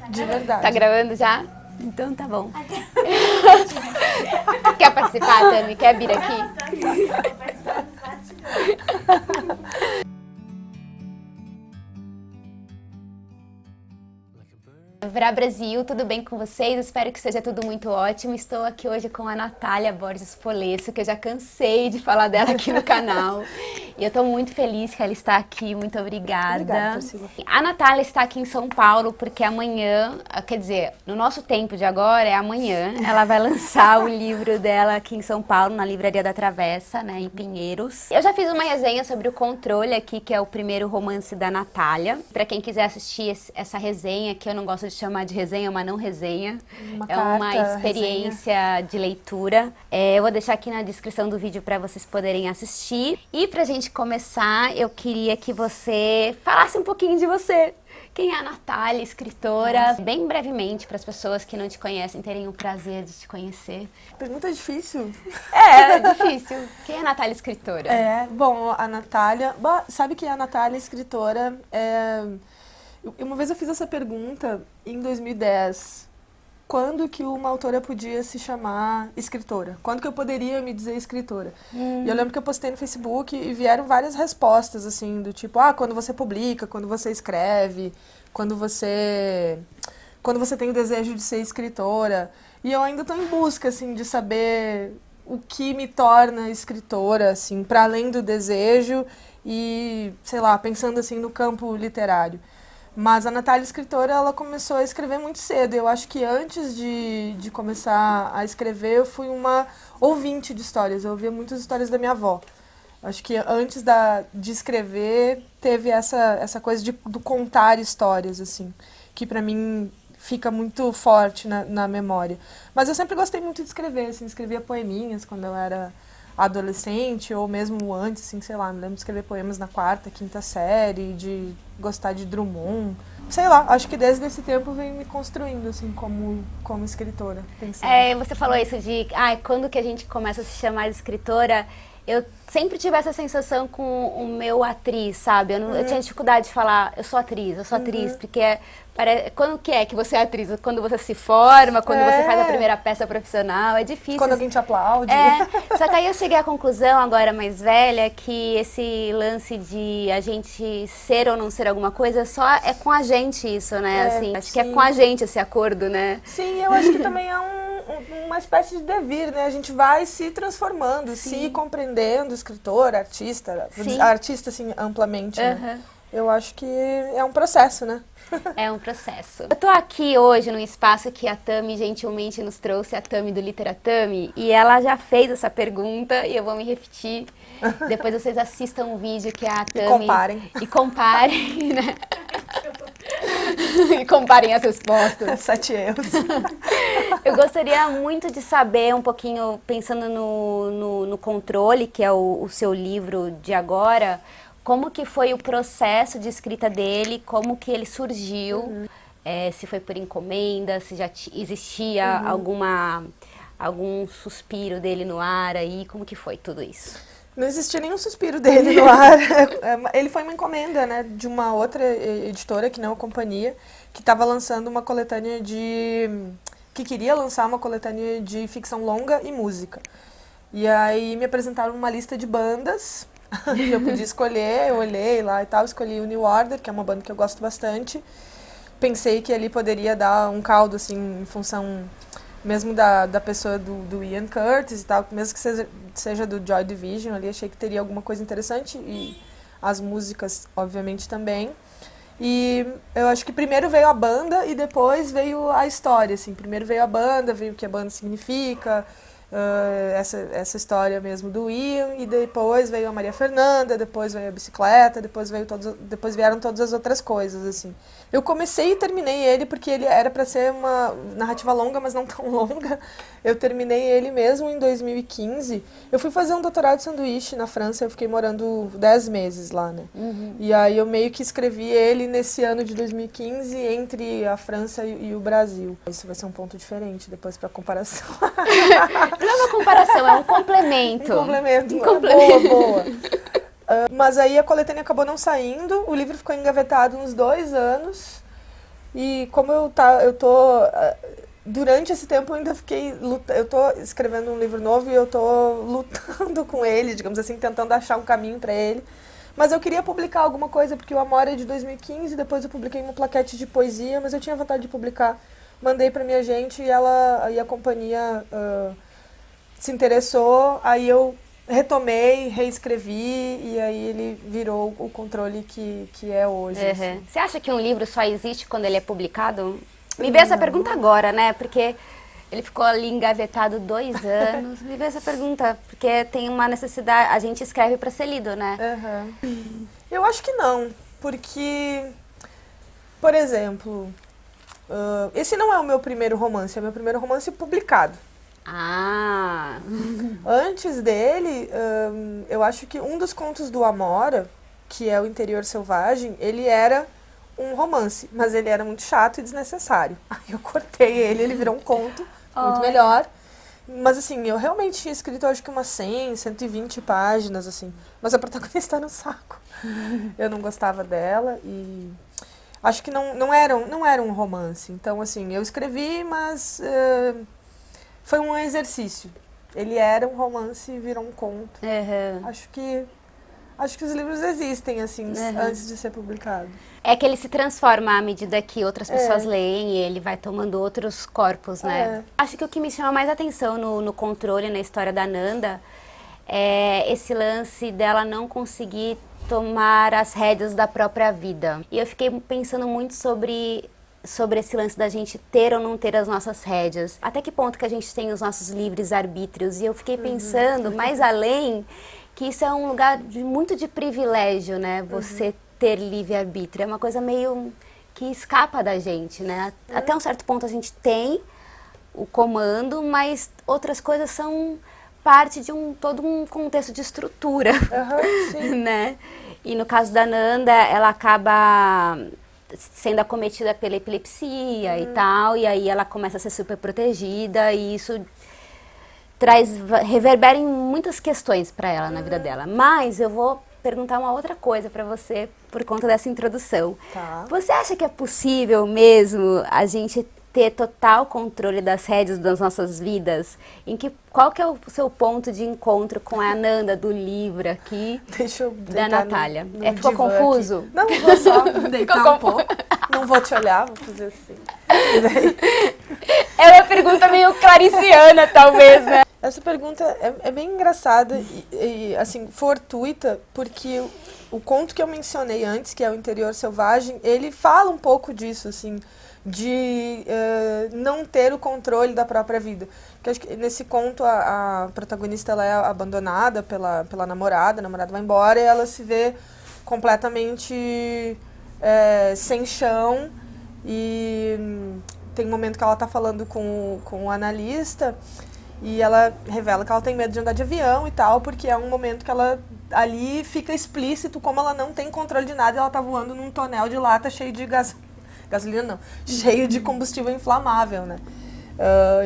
De verdade. Tá gravando já? Então tá bom. Quer participar, Tami? Quer vir aqui? Vrá Brasil, tudo bem com vocês? Espero que seja tudo muito ótimo. Estou aqui hoje com a Natália Borges Polesso, que eu já cansei de falar dela aqui no canal. E eu estou muito feliz que ela está aqui, muito obrigada. Obrigada, Priscila. A Natália está aqui em São Paulo porque amanhã, quer dizer, no nosso tempo de agora é amanhã, ela vai lançar o livro dela aqui em São Paulo, na Livraria da Travessa, né, em Pinheiros. Eu já fiz uma resenha sobre o Controle aqui, que é o primeiro romance da Natália. Para quem quiser assistir essa resenha, que eu não gosto de chamar de resenha, uma não resenha. Uma experiência de leitura. Eu vou deixar aqui na descrição do vídeo para vocês poderem assistir. E pra gente começar, eu queria que você falasse um pouquinho de você. Quem é a Natália, escritora? Nossa. Bem brevemente, para as pessoas que não te conhecem terem o prazer de te conhecer. Pergunta difícil. É difícil. Quem é a Natália, escritora? Bom, a Natália... Sabe que a Natália, escritora, uma vez eu fiz essa pergunta em 2010. Quando que uma autora podia se chamar escritora? Quando que eu poderia me dizer escritora? E eu lembro que eu postei no Facebook e vieram várias respostas, assim, do tipo, quando você publica, quando você escreve, quando você tem o desejo de ser escritora. E eu ainda estou em busca, assim, de saber o que me torna escritora, assim, para além do desejo e, sei lá, pensando, assim, no campo literário. Mas a Natália, escritora, ela começou a escrever muito cedo. Eu acho que antes de começar a escrever, eu fui uma ouvinte de histórias. Eu ouvia muitas histórias da minha avó. Acho que antes de escrever, teve essa coisa do contar histórias, assim, que pra mim fica muito forte na memória. Mas eu sempre gostei muito de escrever, assim, escrevia poeminhas quando eu era adolescente, ou mesmo antes, assim, sei lá, me lembro de escrever poemas na 4ª, 5ª série, de gostar de Drummond. Sei lá, acho que desde esse tempo vem me construindo, assim, como escritora. Pensando. Você falou isso de, quando que a gente começa a se chamar de escritora? Eu sempre tive essa sensação com o meu atriz, sabe? Eu tinha dificuldade de falar, eu sou atriz, porque quando que você é atriz? Quando você se forma, quando você faz a primeira peça profissional, é difícil. Quando alguém te aplaude. Só que aí eu cheguei à conclusão, agora mais velha, que esse lance de a gente ser ou não ser alguma coisa, só é com a gente isso, né? Assim, acho que é com a gente esse acordo, né? Sim, eu acho que também é uma espécie de devir, né? A gente vai se transformando, se compreendendo, escritor, artista, artista, assim, amplamente, né? Eu acho que é um processo, né? É um processo. Eu tô aqui hoje num espaço que a Tami gentilmente nos trouxe, a Tami do Literatami, e ela já fez essa pergunta e eu vou me repetir. Depois vocês assistam o vídeo que a Tami... E comparem, né? E comparem as respostas. 7 erros. Eu gostaria muito de saber um pouquinho, pensando no Controle, que é o seu livro de agora, como que foi o processo de escrita dele, como que ele surgiu, se foi por encomenda, se já existia algum suspiro dele no ar aí, como que foi tudo isso? Não existia nenhum suspiro dele no ar. Ele foi uma encomenda, né, de uma outra editora, que não é a Companhia, que estava lançando uma coletânea que queria lançar uma coletânea de ficção longa e música. E aí me apresentaram uma lista de bandas, que eu podia escolher, eu olhei lá e tal, escolhi o New Order, que é uma banda que eu gosto bastante. Pensei que ali poderia dar um caldo, assim, em função mesmo da pessoa do Ian Curtis e tal, mesmo que seja do Joy Division ali, achei que teria alguma coisa interessante, e as músicas, obviamente, também. E eu acho que primeiro veio a banda e depois veio a história, assim. Primeiro veio a banda, veio o que a banda significa, essa história mesmo do Ian, e depois veio a Maria Fernanda, depois veio a bicicleta, depois vieram todas as outras coisas, assim. Eu comecei e terminei ele porque ele era para ser uma narrativa longa, mas não tão longa. Eu terminei ele mesmo em 2015. Eu fui fazer um doutorado de sanduíche na França, eu fiquei morando 10 meses lá, né? E aí eu meio que escrevi ele nesse ano de 2015 entre a França e o Brasil. Isso vai ser um ponto diferente depois para comparação. Não é uma comparação, é um complemento. Um complemento. Boa. Mas aí a coletânea acabou não saindo, o livro ficou engavetado uns 2 anos, E como eu tô durante esse tempo eu ainda fiquei eu tô escrevendo um livro novo e eu tô lutando com ele, digamos assim, tentando achar um caminho para ele. Mas eu queria publicar alguma coisa, porque o Amor é de 2015, depois eu publiquei uma plaquete de poesia, mas eu tinha vontade de publicar. Mandei pra minha gente e a companhia se interessou, aí eu retomei, reescrevi e aí ele virou o controle que é hoje. Assim. Você acha que um livro só existe quando ele é publicado? Me veio essa pergunta agora, né? Porque ele ficou ali engavetado 2 anos. Me veio essa pergunta, porque tem uma necessidade, a gente escreve para ser lido, né? Eu acho que não, porque, por exemplo, esse não é o meu primeiro romance, é o meu primeiro romance publicado. Ah! Antes dele, eu acho que um dos contos do Amora, que é o Interior Selvagem, ele era um romance, mas ele era muito chato e desnecessário. Aí eu cortei ele virou um conto muito melhor. Mas assim, eu realmente tinha escrito acho que umas 100, 120 páginas, assim. Mas a protagonista era um saco. Eu não gostava dela e acho que não era um romance. Então, assim, eu escrevi, mas foi um exercício. Ele era um romance e virou um conto. Acho que os livros existem, assim, antes de ser publicado. É que ele se transforma à medida que outras pessoas leem e ele vai tomando outros corpos, né? Acho que o que me chama mais atenção no controle, na história da Nanda, é esse lance dela não conseguir tomar as rédeas da própria vida. E eu fiquei pensando muito sobre esse lance da gente ter ou não ter as nossas rédeas. Até que ponto que a gente tem os nossos livres arbítrios. E eu fiquei pensando, mais além, que isso é um lugar muito de privilégio, né? Você ter livre-arbítrio. É uma coisa meio que escapa da gente, né? Até um certo ponto a gente tem o comando, mas outras coisas são parte de todo um contexto de estrutura, né? E no caso da Nanda, ela acaba sendo acometida pela epilepsia e tal, e aí ela começa a ser super protegida e isso reverbera em muitas questões para ela na vida dela. Mas eu vou perguntar uma outra coisa para você por conta dessa introdução. Você acha que é possível mesmo a gente ter total controle das rédeas das nossas vidas? Qual que é o seu ponto de encontro com a Nanda do livro aqui? Deixa eu da Natália. Ficou confuso? Aqui. Não, vou só deitar um pouco. Não vou te olhar, vou fazer assim. É uma pergunta meio clariciana, talvez, né? Essa pergunta é bem engraçada e, assim, fortuita, porque o conto que eu mencionei antes, que é o Interior Selvagem, ele fala um pouco disso, assim, de não ter o controle da própria vida. Porque acho que nesse conto a protagonista ela é abandonada pela namorada, a namorada vai embora e ela se vê completamente sem chão e tem um momento que ela está falando com o analista e ela revela que ela tem medo de andar de avião e tal, porque é um momento que ela ali fica explícito como ela não tem controle de nada e ela está voando num tonel de lata cheio de gasolina não, cheio de combustível inflamável, né?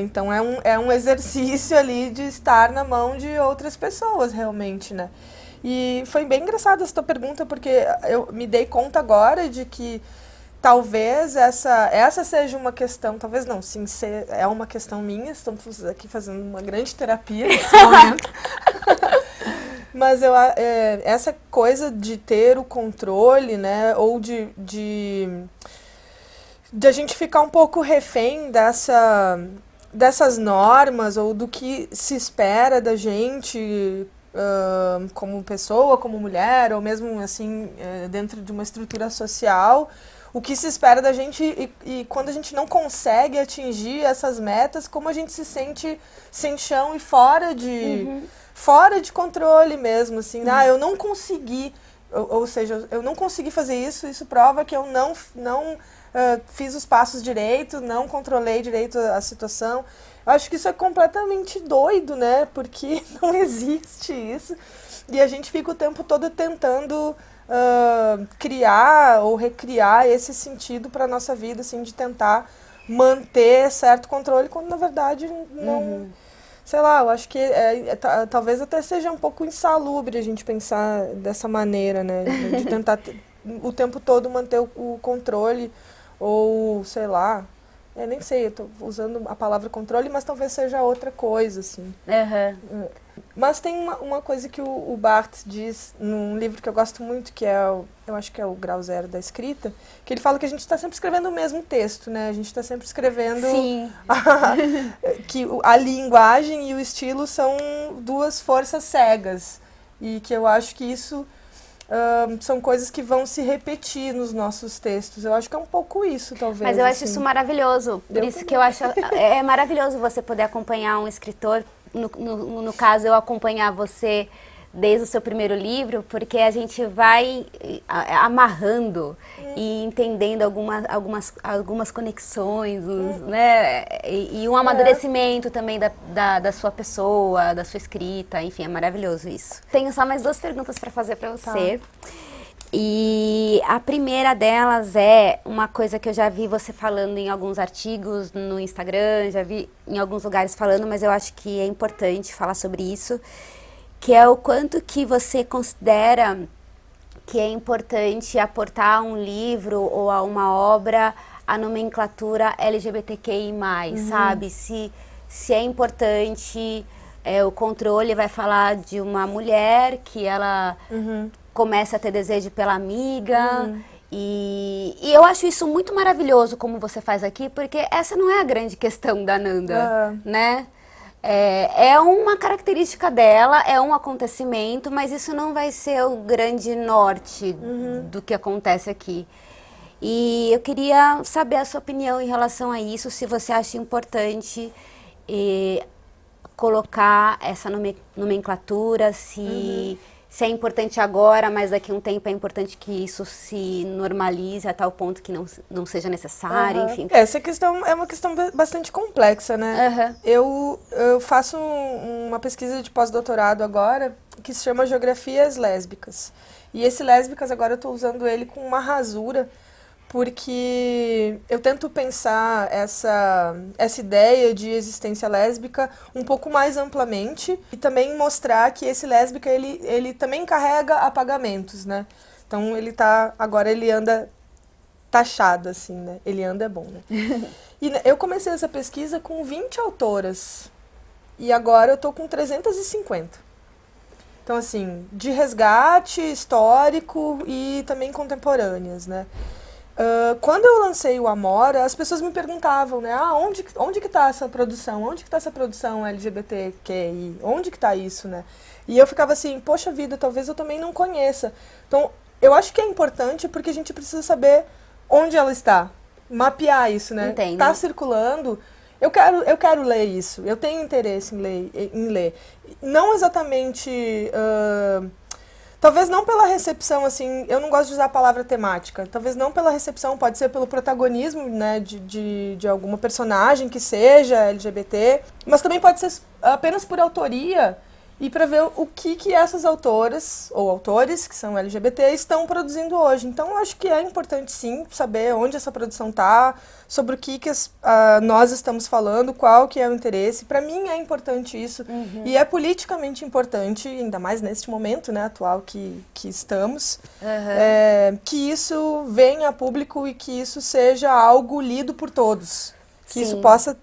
Então é um exercício ali de estar na mão de outras pessoas, realmente, né? E foi bem engraçada essa tua pergunta, porque eu me dei conta agora de que talvez essa seja uma questão, talvez não, sim, é uma questão minha, estamos aqui fazendo uma grande terapia nesse momento. Mas essa coisa de ter o controle, né, ou de a gente ficar um pouco refém dessas normas ou do que se espera da gente como pessoa, como mulher, ou mesmo assim dentro de uma estrutura social, o que se espera da gente e quando a gente não consegue atingir essas metas, como a gente se sente sem chão e fora de controle mesmo, assim, eu não consegui, ou seja, eu não consegui fazer isso prova que eu não fiz os passos direito, não controlei direito a situação. Eu acho que isso é completamente doido, né? Porque não existe isso. E a gente fica o tempo todo tentando criar ou recriar esse sentido para a nossa vida, assim, de tentar manter certo controle, quando na verdade não... Sei lá, eu acho que talvez até seja um pouco insalubre a gente pensar dessa maneira, né? De tentar o tempo todo manter o controle ou, sei lá, nem sei, eu tô usando a palavra controle, mas talvez seja outra coisa, assim. Uhum. Mas tem uma coisa que o Barthes diz num livro que eu gosto muito, que eu acho que é o Grau Zero da Escrita, que ele fala que a gente está sempre escrevendo o mesmo texto, né? A gente está sempre escrevendo Sim. que a linguagem e o estilo são duas forças cegas. E que eu acho que isso são coisas que vão se repetir nos nossos textos. Eu acho que é um pouco isso, talvez. Mas eu acho assim. isso maravilhoso. Por isso que eu acho é maravilhoso você poder acompanhar um escritor. No caso, eu acompanhar você desde o seu primeiro livro, porque a gente vai amarrando e entendendo algumas conexões, né? E um amadurecimento também da sua pessoa, da sua escrita, enfim, é maravilhoso isso. Tenho só mais 2 perguntas para fazer para você. Tá. E a primeira delas é uma coisa que eu já vi você falando em alguns artigos no Instagram, já vi em alguns lugares falando, mas eu acho que é importante falar sobre isso, que é o quanto que você considera que é importante aportar a um livro ou a uma obra a nomenclatura LGBTQI+, sabe? Se é importante, o controle vai falar de uma mulher que ela começa a ter desejo pela amiga. E eu acho isso muito maravilhoso como você faz aqui, porque essa não é a grande questão da Nanda, né? É uma característica dela, é um acontecimento, mas isso não vai ser o grande norte do que acontece aqui. E eu queria saber a sua opinião em relação a isso, se você acha importante colocar essa nomenclatura, se é importante agora, mas daqui a um tempo é importante que isso se normalize a tal ponto que não seja necessário, enfim. Essa questão é uma questão bastante complexa, né? Eu faço uma pesquisa de pós-doutorado agora que se chama Geografias Lésbicas. E esse lésbicas agora eu estou usando ele com uma rasura, porque eu tento pensar essa ideia de existência lésbica um pouco mais amplamente e também mostrar que esse lésbica, ele também carrega apagamentos, né? Então agora ele anda taxado, assim, né? Ele anda é bom, né? E eu comecei essa pesquisa com 20 autoras e agora eu tô com 350. Então, assim, de resgate histórico e também contemporâneas, né? Quando eu lancei o Amora, as pessoas me perguntavam, né? Onde que está essa produção? Onde que está essa produção LGBTQI? Onde que está isso, né? E eu ficava assim, poxa vida, talvez eu também não conheça. Então, eu acho que é importante porque a gente precisa saber onde ela está. Mapear isso, né? Entendo. Tá circulando. Eu quero ler isso. Eu tenho interesse em ler. Não exatamente... talvez não pela recepção, assim, eu não gosto de usar a palavra temática, talvez não pela recepção, pode ser pelo protagonismo, né, de alguma personagem que seja LGBT, mas também pode ser apenas por autoria e para ver o que essas autoras ou autores que são LGBT estão produzindo hoje. Então, eu acho que é importante, sim, saber onde essa produção está, sobre o que nós estamos falando, qual que é o interesse. Para mim é importante isso e é politicamente importante, ainda mais neste momento, né, atual que estamos, que isso venha a público e que isso seja algo lido por todos, que isso possa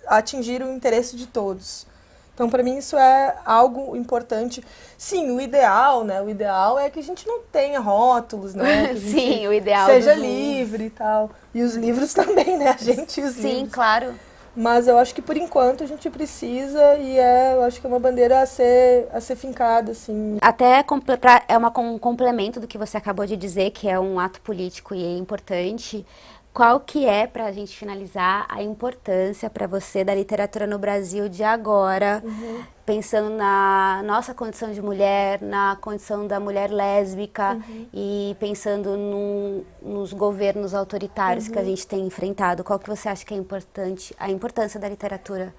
atingir o interesse de todos. Então, para mim, isso é algo importante. Sim, o ideal, né? O ideal é que a gente não tenha rótulos, né? Que a gente Sim, o ideal seja livre e tal. E os livros também, né? A gente e os livros. Sim, claro. Mas eu acho que, por enquanto, a gente precisa e eu acho que é uma bandeira a ser fincada, assim. Até um complemento do que você acabou de dizer, que é um ato político e é importante. Qual que é, para a gente finalizar, a importância para você da literatura no Brasil de agora, pensando na nossa condição de mulher, na condição da mulher lésbica e pensando nos governos autoritários que a gente tem enfrentado? Qual que você acha que é importante, a importância da literatura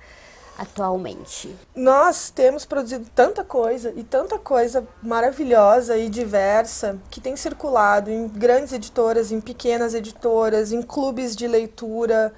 atualmente? Nós temos produzido tanta coisa maravilhosa e diversa que tem circulado em grandes editoras, em pequenas editoras, em clubes de leitura.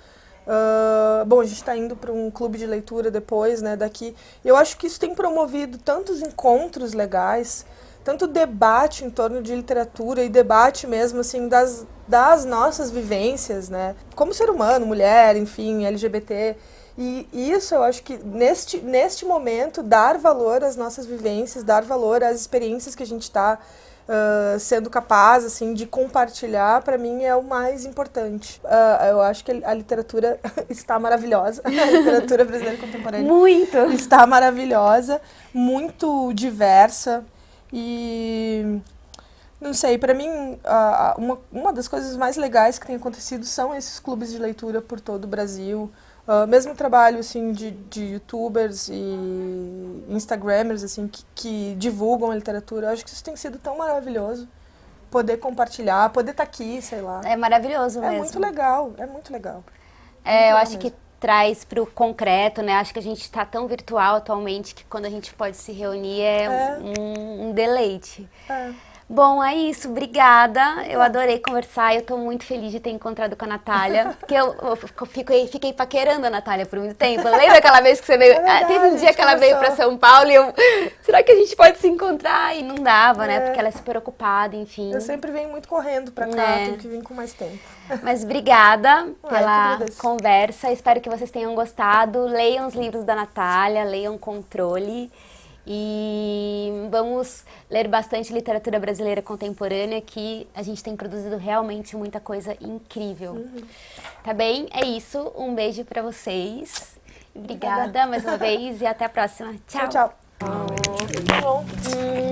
Bom, a gente está indo para um clube de leitura depois, né, daqui. Eu acho que isso tem promovido tantos encontros legais, tanto debate em torno de literatura e debate mesmo, assim, das nossas vivências, né? Como ser humano, mulher, enfim, LGBT. E isso eu acho que neste momento, dar valor às nossas vivências, dar valor às experiências que a gente está sendo capaz, assim, de compartilhar, para mim é o mais importante. Eu acho que a literatura está maravilhosa, a literatura brasileira contemporânea Muito! Está maravilhosa, muito diversa e, não sei, para mim, uma das coisas mais legais que tem acontecido são esses clubes de leitura por todo o Brasil. Mesmo trabalho assim, de youtubers e instagramers assim, que divulgam a literatura, eu acho que isso tem sido tão maravilhoso. Poder compartilhar, poder estar aqui, sei lá. É maravilhoso mesmo. É muito legal, é muito legal. Eu acho que traz para o concreto, né? Acho que a gente está tão virtual atualmente que quando a gente pode se reunir é um deleite. Bom, é isso. Obrigada. Eu adorei conversar. Eu tô muito feliz de ter encontrado com a Natália. Porque eu fiquei paquerando a Natália por muito tempo. Lembra aquela vez que você veio? Teve um dia que ela veio para São Paulo e eu... Será que a gente pode se encontrar? E não dava, né? Porque ela é super ocupada, enfim. Eu sempre venho muito correndo pra cá. Tenho que vir com mais tempo. Mas obrigada pela conversa. Espero que vocês tenham gostado. Leiam os livros da Natália. Leiam Controle. E vamos ler bastante literatura brasileira contemporânea, que a gente tem produzido realmente muita coisa incrível. Tá bem? É isso. Um beijo pra vocês. Obrigada mais uma vez e até a próxima. Tchau. Tchau.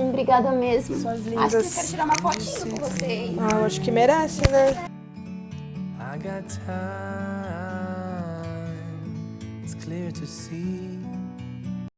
Obrigada mesmo. Suas lindas. Acho que eu quero tirar uma fotinho com vocês. Eu acho que merece, né? I got time, it's clear to see.